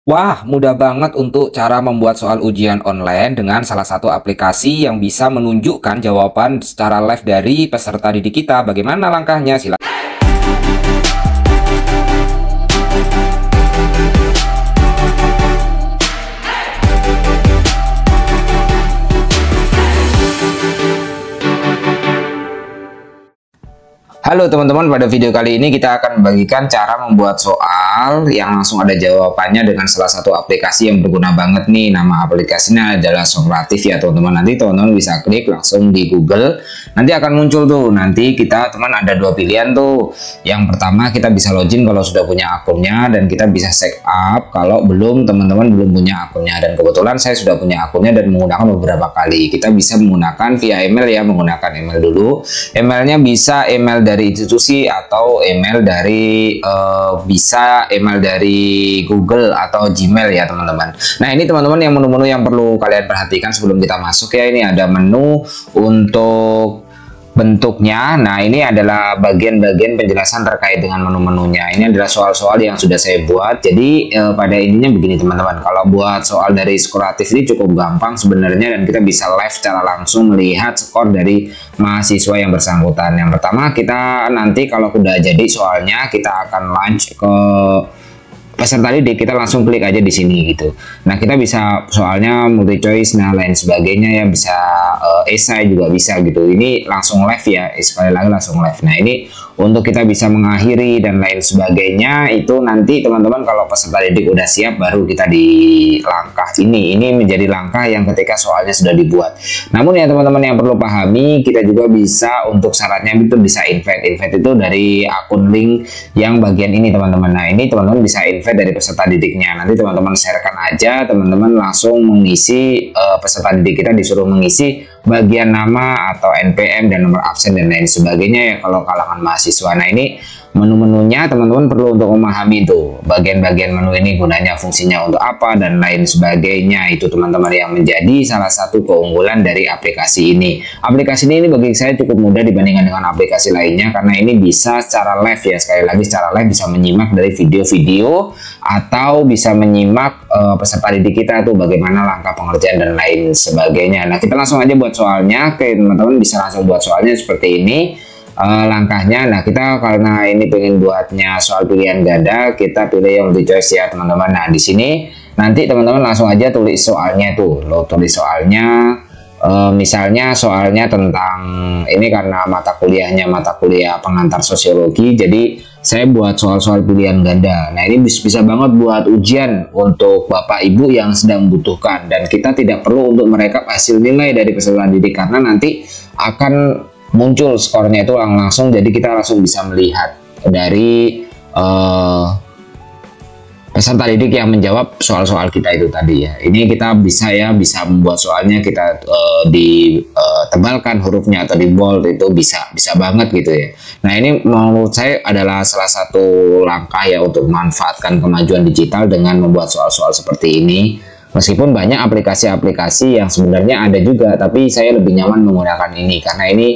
Wah, mudah banget untuk cara membuat soal ujian online dengan salah satu aplikasi yang bisa menunjukkan jawaban secara live dari peserta didik kita. Bagaimana langkahnya? Silakan. Halo teman-teman, pada video kali ini kita akan membagikan cara membuat soal yang langsung ada jawabannya dengan salah satu aplikasi yang berguna banget nih. Nama aplikasinya adalah Socrative ya teman-teman. Nanti teman-teman bisa klik langsung di Google, nanti akan muncul tuh. Nanti kita teman ada dua pilihan tuh. Yang pertama kita bisa login kalau sudah punya akunnya, dan kita bisa sign up kalau teman-teman belum punya akunnya. Dan kebetulan saya sudah punya akunnya dan menggunakan beberapa kali. Kita bisa menggunakan via email ya, menggunakan email dulu. Emailnya bisa email dari institusi atau email dari bisa email dari Google atau Gmail ya teman-teman. Nah ini teman-teman yang menu-menu yang perlu kalian perhatikan sebelum kita masuk ya. Ini ada menu untuk bentuknya. Nah ini adalah bagian-bagian penjelasan terkait dengan menu-menunya. Ini adalah soal-soal yang sudah saya buat. Jadi pada intinya begini teman-teman, kalau buat soal dari Socrative ini cukup gampang sebenarnya, dan kita bisa live secara langsung melihat skor dari mahasiswa yang bersangkutan. Yang pertama, kita nanti kalau udah jadi soalnya, kita akan launch ke peserta didik, kita langsung klik aja di sini gitu. Nah kita bisa soalnya multi choice, nah lain sebagainya ya, bisa esai juga bisa gitu. Ini langsung live ya, sekali lagi langsung live. Nah ini untuk kita bisa mengakhiri dan lain sebagainya, itu nanti teman-teman kalau peserta didik udah siap baru kita di langkah ini. Ini menjadi langkah yang ketika soalnya sudah dibuat. Namun ya teman-teman yang perlu pahami, kita juga bisa untuk syaratnya itu bisa invite itu dari akun link yang bagian ini teman-teman. Nah ini teman-teman bisa invite dari peserta didiknya. Nanti teman-teman sharekan aja, teman-teman langsung mengisi, peserta didik kita disuruh mengisi bagian nama atau NPM dan nomor absen dan lain sebagainya ya kalau kalangan mahasiswa. Nah ini menu-menunya teman-teman perlu untuk memahami itu bagian-bagian menu ini gunanya, fungsinya untuk apa dan lain sebagainya. Itu teman-teman yang menjadi salah satu keunggulan dari aplikasi ini. Aplikasi ini bagi saya cukup mudah dibandingkan dengan aplikasi lainnya, karena ini bisa secara live ya, sekali lagi secara live, bisa menyimak dari video-video atau bisa menyimak peserta didik kita tuh bagaimana langkah pengerjaan dan lain sebagainya. Nah kita langsung aja buat soalnya. Oke teman-teman bisa langsung buat soalnya seperti ini. Langkahnya, nah kita karena ini pengen buatnya soal pilihan ganda, kita pilih yang multi choice ya teman-teman. Nah di sini nanti teman-teman langsung aja tulis soalnya tuh, lo tulis soalnya. Misalnya soalnya tentang ini, karena mata kuliahnya mata kuliah pengantar sosiologi, jadi saya buat soal-soal pilihan ganda. Nah ini bisa banget buat ujian untuk bapak ibu yang sedang membutuhkan, dan kita tidak perlu untuk merekap hasil nilai dari peserta didik karena nanti akan muncul skornya itu langsung, jadi kita langsung bisa melihat dari peserta didik yang menjawab soal-soal kita itu tadi ya. Ini kita bisa membuat soalnya, kita ditebalkan hurufnya atau di bold, itu bisa banget gitu ya. Nah ini menurut saya adalah salah satu langkah ya untuk memanfaatkan kemajuan digital dengan membuat soal-soal seperti ini. Meskipun banyak aplikasi-aplikasi yang sebenarnya ada juga, tapi saya lebih nyaman menggunakan ini karena ini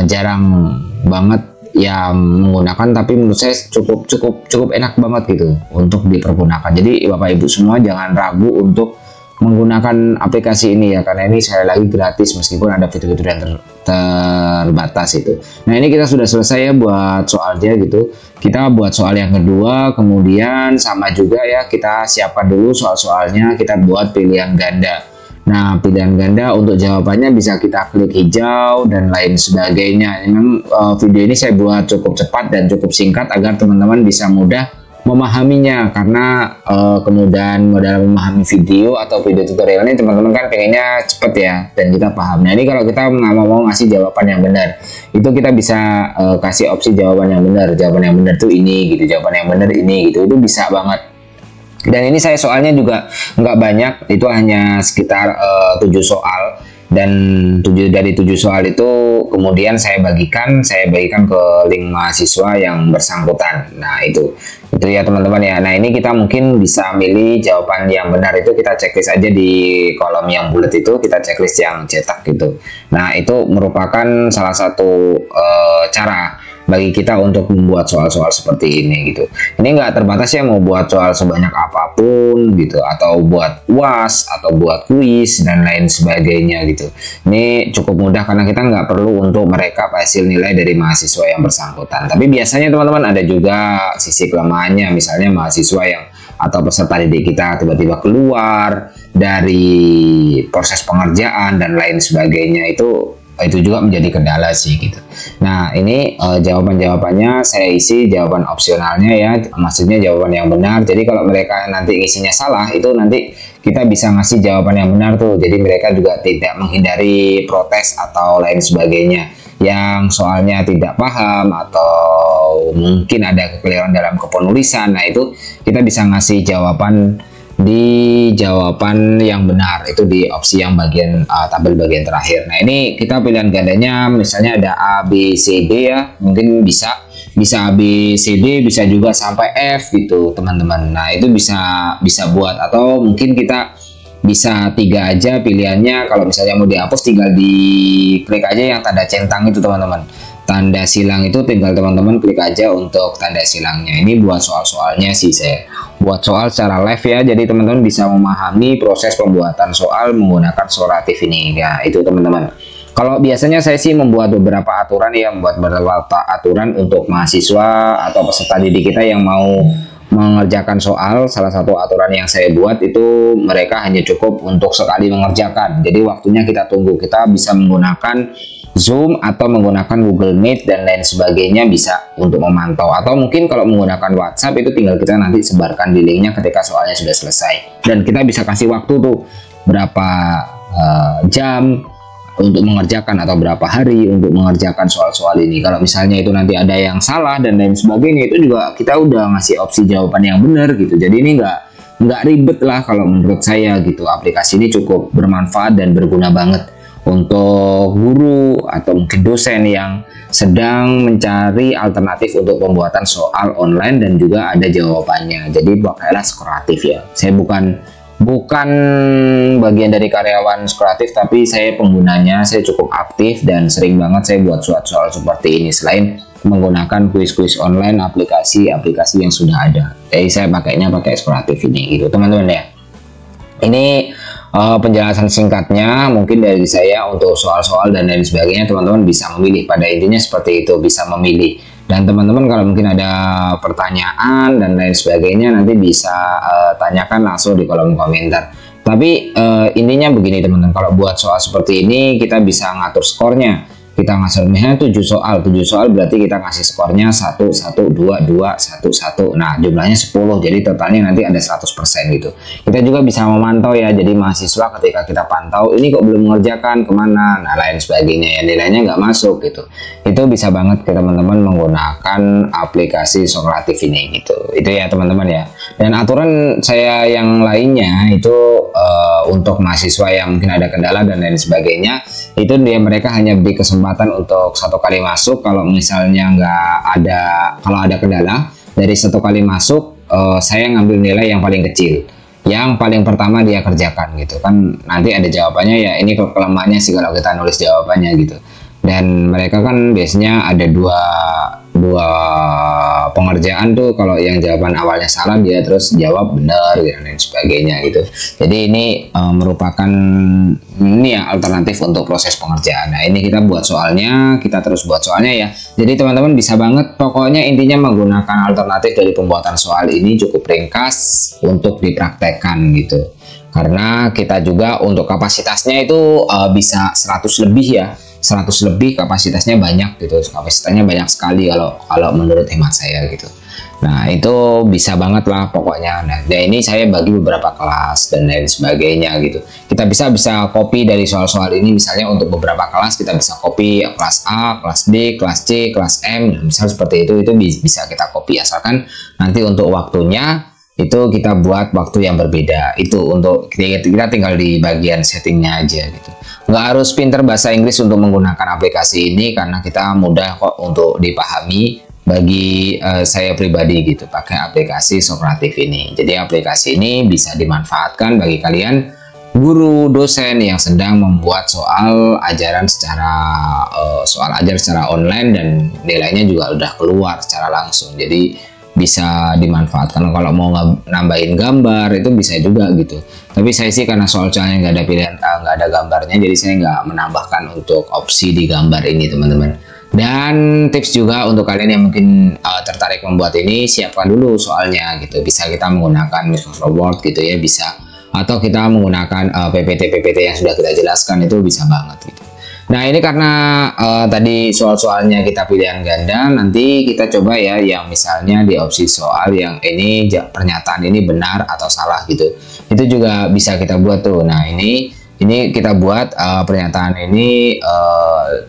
jarang banget yang menggunakan, tapi menurut saya cukup enak banget gitu untuk dipergunakan. Jadi bapak ibu semua jangan ragu untuk menggunakan aplikasi ini ya, karena ini sekali lagi gratis meskipun ada fitur-fitur yang terbatas itu. Nah ini kita sudah selesai ya buat soalnya gitu. Kita buat soal yang kedua, kemudian sama juga ya, kita siapkan dulu soal-soalnya, kita buat pilihan ganda. Nah pilihan ganda untuk jawabannya bisa kita klik hijau dan lain sebagainya. Memang video ini saya buat cukup cepat dan cukup singkat agar teman-teman bisa mudah memahaminya, karena kemudahan dalam memahami video atau video tutorial ini teman-teman kan pengennya cepet ya dan kita paham. Nah ini kalau kita nggak mau ngasih jawaban yang benar, itu kita bisa kasih opsi jawaban yang benar. Jawaban yang benar tuh ini gitu, jawaban yang benar ini gitu, itu bisa banget. Dan ini saya soalnya juga nggak banyak, itu hanya sekitar 7 soal, dan dari 7 soal itu kemudian saya bagikan ke link mahasiswa yang bersangkutan. Nah itu ya teman-teman ya. Nah ini kita mungkin bisa milih jawaban yang benar, itu kita checklist aja di kolom yang bulat itu, kita checklist yang cetak gitu. Nah itu merupakan salah satu cara bagi kita untuk membuat soal-soal seperti ini gitu. Ini nggak terbatas ya mau buat soal sebanyak apapun gitu, atau buat UAS atau buat kuis dan lain sebagainya gitu. Ini cukup mudah karena kita nggak perlu untuk merekap hasil nilai dari mahasiswa yang bersangkutan. Tapi biasanya teman-teman ada juga sisi kelemahannya, misalnya mahasiswa yang atau peserta didik kita tiba-tiba keluar dari proses pengerjaan dan lain sebagainya, itu juga menjadi kendala sih gitu. Nah ini jawaban-jawabannya saya isi jawaban opsionalnya ya, maksudnya jawaban yang benar. Jadi kalau mereka nanti isinya salah, itu nanti kita bisa ngasih jawaban yang benar tuh. Jadi mereka juga tidak menghindari protes atau lain sebagainya. Yang soalnya tidak paham atau mungkin ada kekeliruan dalam kepenulisan, nah itu kita bisa ngasih jawaban di jawaban yang benar, itu di opsi yang bagian tabel bagian terakhir. Nah ini kita pilihan gandanya misalnya ada A, B, C, D ya, mungkin bisa A, B, C, D, bisa juga sampai F gitu teman-teman. Nah itu bisa buat, atau mungkin kita bisa 3 aja pilihannya. Kalau misalnya mau dihapus tinggal diklik aja yang tanda centang itu teman-teman, tanda silang itu tinggal teman-teman klik aja untuk tanda silangnya. Ini buat soal-soalnya sih, saya buat soal secara live ya, jadi teman-teman bisa memahami proses pembuatan soal menggunakan Soratif ini ya, itu teman-teman. Kalau biasanya saya sih membuat beberapa aturan ya, membuat beberapa aturan untuk mahasiswa atau peserta didik kita yang mau mengerjakan soal. Salah satu aturan yang saya buat itu mereka hanya cukup untuk sekali mengerjakan, jadi waktunya kita tunggu. Kita bisa menggunakan Zoom atau menggunakan Google Meet dan lain sebagainya bisa untuk memantau, atau mungkin kalau menggunakan WhatsApp itu tinggal kita nanti sebarkan di linknya ketika soalnya sudah selesai, dan kita bisa kasih waktu tuh berapa jam untuk mengerjakan atau berapa hari untuk mengerjakan soal-soal ini. Kalau misalnya itu nanti ada yang salah dan lain sebagainya, itu juga kita udah ngasih opsi jawaban yang benar gitu. Jadi ini nggak ribet lah kalau menurut saya gitu. Aplikasi ini cukup bermanfaat dan berguna banget untuk guru atau mungkin dosen yang sedang mencari alternatif untuk pembuatan soal online dan juga ada jawabannya. Jadi pakailah Skoratif ya. Saya bukan bagian dari karyawan Skoratif, tapi saya penggunanya. Saya cukup aktif dan sering banget saya buat soal seperti ini, selain menggunakan kuis-kuis online aplikasi-aplikasi yang sudah ada. Jadi saya pakainya pakai Skoratif ini gitu teman-teman ya. Ini penjelasan singkatnya mungkin dari saya untuk soal-soal dan lain sebagainya. Teman-teman bisa memilih, pada intinya seperti itu, bisa memilih. Dan teman-teman kalau mungkin ada pertanyaan dan lain sebagainya nanti bisa tanyakan langsung di kolom komentar. Tapi intinya begini teman-teman, kalau buat soal seperti ini kita bisa ngatur skornya. Kita ngasih misalnya 7 soal berarti kita kasih skornya 1, 1, 2, 2, 1, 1. Nah jumlahnya 10, jadi totalnya nanti ada 100% gitu. Kita juga bisa memantau ya, jadi mahasiswa ketika kita pantau ini kok belum mengerjakan, kemana, nah lain sebagainya ya, nilainya nggak masuk gitu. Itu bisa banget ke teman-teman menggunakan aplikasi Skoratif ini gitu. Itu ya teman-teman ya. Dan aturan saya yang lainnya itu untuk mahasiswa yang mungkin ada kendala dan lain sebagainya, itu mereka hanya beri kesempatan untuk 1 kali masuk. Kalau misalnya kalau ada kendala dari 1 kali masuk, saya ngambil nilai yang paling kecil, yang paling pertama dia kerjakan gitu kan. Nanti ada jawabannya ya, ini kelemahannya sih kalau kita nulis jawabannya gitu. Dan mereka kan biasanya ada dua pengerjaan tuh, kalau yang jawaban awalnya salah dia terus jawab benar dan lain sebagainya gitu. Jadi ini merupakan ya alternatif untuk proses pengerjaan. Nah ini kita buat soalnya, kita terus buat soalnya ya. Jadi teman-teman bisa banget, pokoknya intinya menggunakan alternatif dari pembuatan soal ini cukup ringkas untuk dipraktekkan gitu. Karena kita juga untuk kapasitasnya itu bisa 100 lebih ya. 100 lebih kapasitasnya banyak gitu, kapasitasnya banyak sekali kalau menurut hemat saya gitu. Nah itu bisa banget lah pokoknya. Nah ini saya bagi beberapa kelas dan lain sebagainya gitu. Kita bisa copy dari soal-soal ini, misalnya untuk beberapa kelas kita bisa copy kelas A, kelas B, kelas C, kelas M, misal seperti itu bisa kita copy, asalkan nanti untuk waktunya itu kita buat waktu yang berbeda. Itu untuk kita tinggal di bagian settingnya aja gitu. Nggak harus pinter bahasa Inggris untuk menggunakan aplikasi ini, karena kita mudah kok untuk dipahami bagi saya pribadi gitu, pakai aplikasi Skoratif ini. Jadi aplikasi ini bisa dimanfaatkan bagi kalian guru, dosen yang sedang membuat soal ajar secara online dan nilainya juga udah keluar secara langsung. Jadi bisa dimanfaatkan. Kalau mau nambahin gambar itu bisa juga gitu. Tapi saya sih karena soalnya nggak ada pilihan, nggak ada gambarnya, jadi saya nggak menambahkan untuk opsi di gambar ini teman-teman. Dan tips juga untuk kalian yang mungkin tertarik membuat ini, siapkan dulu soalnya gitu. Bisa kita menggunakan Microsoft Word gitu ya, bisa, atau kita menggunakan PPT yang sudah kita jelaskan, itu bisa banget gitu. Nah ini karena tadi soal-soalnya kita pilihan ganda, nanti kita coba ya yang misalnya di opsi soal yang ini pernyataan ini benar atau salah gitu. Itu juga bisa kita buat tuh. Nah ini kita buat pernyataan ini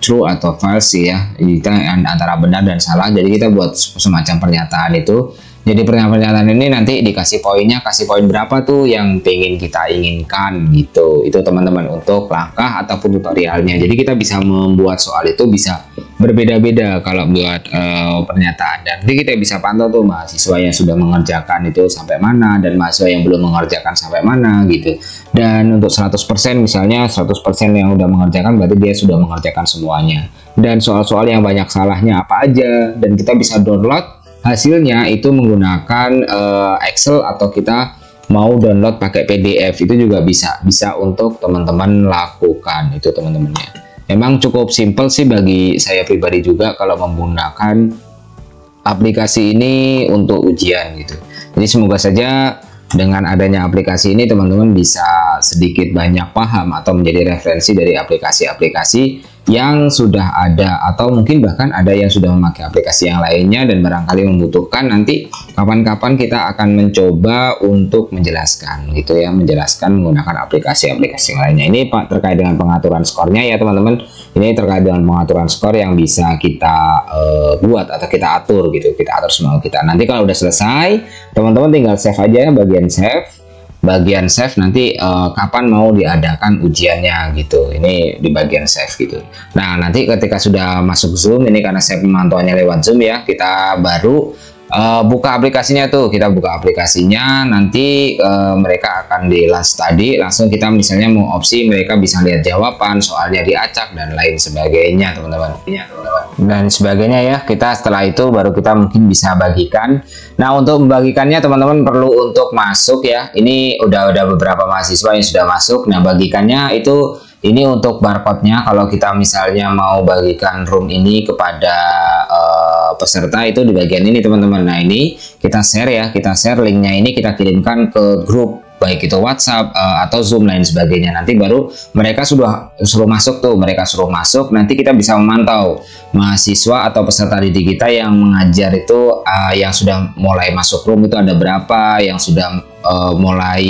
true atau false ya, kita antara benar dan salah. Jadi kita buat semacam pernyataan itu. Jadi pernyataan ini nanti dikasih poinnya, kasih poin berapa tuh yang pengen kita inginkan gitu. Itu teman-teman untuk langkah ataupun tutorialnya. Jadi kita bisa membuat soal itu bisa berbeda-beda kalau buat pernyataan. Dan nanti kita bisa pantau tuh mahasiswa yang sudah mengerjakan itu sampai mana dan mahasiswa yang belum mengerjakan sampai mana gitu. Dan untuk 100% misalnya 100% yang udah mengerjakan berarti dia sudah mengerjakan semuanya. Dan soal-soal yang banyak salahnya apa aja, dan kita bisa download hasilnya itu menggunakan Excel, atau kita mau download pakai PDF itu juga bisa untuk teman-teman lakukan itu teman-temannya. Emang cukup simple sih bagi saya pribadi juga kalau menggunakan aplikasi ini untuk ujian gitu. Jadi semoga saja dengan adanya aplikasi ini teman-teman bisa sedikit banyak paham atau menjadi referensi dari aplikasi-aplikasi yang sudah ada, atau mungkin bahkan ada yang sudah memakai aplikasi yang lainnya dan barangkali membutuhkan. Nanti kapan-kapan kita akan mencoba untuk menjelaskan gitu ya, menjelaskan menggunakan aplikasi-aplikasi yang lainnya. Ini Pak terkait dengan pengaturan skornya ya teman-teman. Ini terkait dengan pengaturan skor yang bisa kita buat atau kita atur gitu, kita atur semau kita. Nanti kalau udah selesai teman-teman tinggal save aja bagian save nanti kapan mau diadakan ujiannya gitu. Ini di bagian save gitu. Nah nanti ketika sudah masuk Zoom, ini karena saya pemantauannya lewat Zoom ya, kita baru buka aplikasinya tuh. Kita buka aplikasinya, nanti mereka akan di last tadi langsung kita misalnya mau opsi mereka bisa lihat jawaban, soalnya diacak dan lain sebagainya teman-teman. Dan sebagainya ya. Kita setelah itu baru kita mungkin bisa bagikan. Nah untuk membagikannya teman-teman perlu untuk masuk ya. Ini udah beberapa mahasiswa yang sudah masuk. Nah bagikannya itu ini untuk barcode-nya. Kalau kita misalnya mau bagikan room ini kepada peserta itu di bagian ini teman-teman. Nah ini kita share ya, kita share linknya, ini kita kirimkan ke grup baik itu WhatsApp atau Zoom lain sebagainya. Nanti baru mereka sudah suruh masuk tuh, nanti kita bisa memantau mahasiswa atau peserta didik kita yang mengajar itu yang sudah mulai masuk room itu ada berapa, yang sudah mulai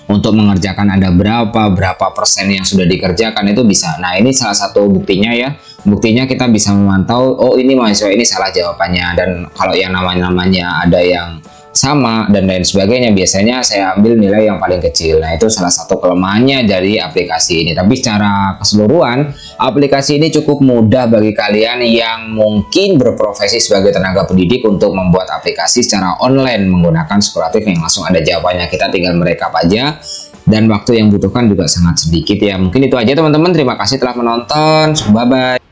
untuk mengerjakan ada berapa persen yang sudah dikerjakan, itu bisa. Nah ini salah satu buktinya ya, buktinya kita bisa memantau, oh ini mahasiswa ini salah jawabannya. Dan kalau yang namanya ada yang sama dan lain sebagainya, biasanya saya ambil nilai yang paling kecil. Nah itu salah satu kelemahannya dari aplikasi ini. Tapi secara keseluruhan aplikasi ini cukup mudah bagi kalian yang mungkin berprofesi sebagai tenaga pendidik untuk membuat aplikasi secara online menggunakan Skolatif yang langsung ada jawabannya. Kita tinggal merekap aja dan waktu yang butuhkan juga sangat sedikit ya. Mungkin itu aja teman-teman, terima kasih telah menonton, bye bye.